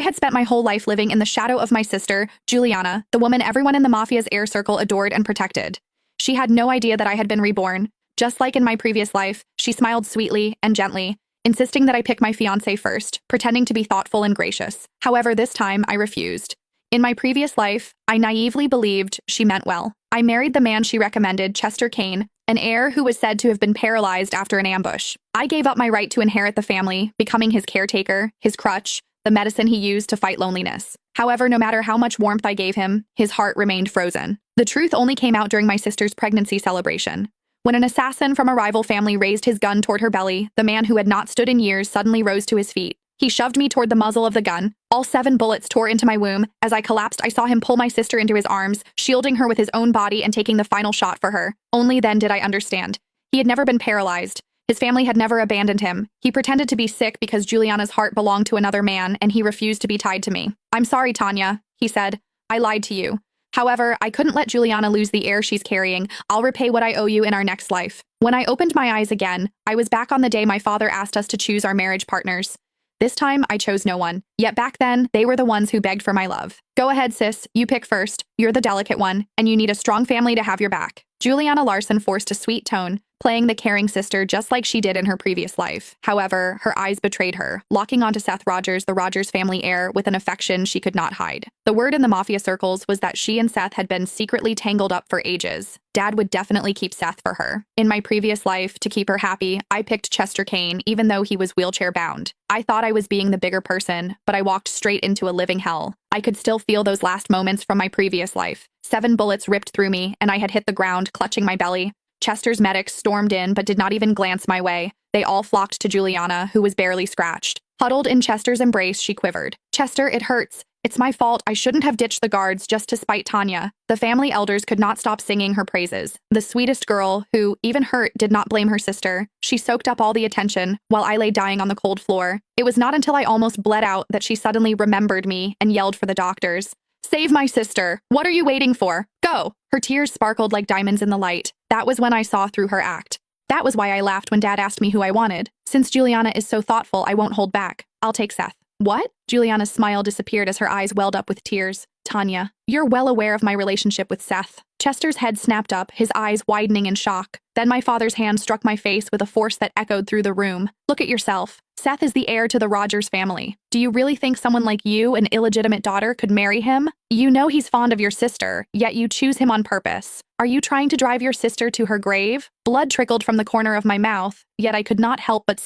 I had spent my whole life living in the shadow of my sister, Juliana, the woman everyone in the mafia's air circle adored and protected. She had no idea that I had been reborn. Just like in my previous life, she smiled sweetly and gently, insisting that I pick my fiancé first, pretending to be thoughtful and gracious. However, this time I refused. In my previous life, I naively believed she meant well. I married the man she recommended, Chester Kane, an heir who was said to have been paralyzed after an ambush. I gave up my right to inherit the family, becoming his caretaker, his crutch, the medicine he used to fight loneliness. However, no matter how much warmth I gave him, his heart remained frozen. The truth only came out during my sister's pregnancy celebration. When an assassin from a rival family raised his gun toward her belly, the man who had not stood in years suddenly rose to his feet. He shoved me toward the muzzle of the gun. All 7 bullets tore into my womb. As I collapsed, I saw him pull my sister into his arms, shielding her with his own body and taking the final shot for her. Only then did I understand. He had never been paralyzed. His family had never abandoned him. He pretended to be sick because Juliana's heart belonged to another man, and he refused to be tied to me. "I'm sorry, Tanya," he said. "I lied to you. However, I couldn't let Juliana lose the heir she's carrying. I'll repay what I owe you in our next life." When I opened my eyes again, I was back on the day my father asked us to choose our marriage partners. This time, I chose no one. Yet back then, they were the ones who begged for my love. "Go ahead, sis. You pick first. You're the delicate one, and you need a strong family to have your back." Juliana Larson forced a sweet tone, playing the caring sister just like she did in her previous life. However, her eyes betrayed her, locking onto Seth Rogers, the Rogers family heir, with an affection she could not hide. The word in the mafia circles was that she and Seth had been secretly tangled up for ages. Dad would definitely keep Seth for her. In my previous life, to keep her happy, I picked Chester Kane, even though he was wheelchair-bound. I thought I was being the bigger person, but I walked straight into a living hell. I could still feel those last moments from my previous life. 7 bullets ripped through me, and I had hit the ground, clutching my belly. Chester's medics stormed in but did not even glance my way. They all flocked to Juliana, who was barely scratched. Huddled in Chester's embrace, she quivered. "Chester, it hurts. It's my fault. I shouldn't have ditched the guards just to spite Tanya." The family elders could not stop singing her praises. The sweetest girl, who, even hurt, did not blame her sister. She soaked up all the attention, while I lay dying on the cold floor. It was not until I almost bled out that she suddenly remembered me and yelled for the doctors. "Save my sister! What are you waiting for? Go!" Her tears sparkled like diamonds in the light. That was when I saw through her act. That was why I laughed when Dad asked me who I wanted. "Since Juliana is so thoughtful, I won't hold back. I'll take Seth." "What?" Juliana's smile disappeared as her eyes welled up with tears. "Tanya, you're well aware of my relationship with Seth." Chester's head snapped up, his eyes widening in shock. Then my father's hand struck my face with a force that echoed through the room. "Look at yourself. Seth is the heir to the Rogers family. Do you really think someone like you, an illegitimate daughter, could marry him? You know he's fond of your sister, yet you choose him on purpose. Are you trying to drive your sister to her grave?" Blood trickled from the corner of my mouth, yet I could not help but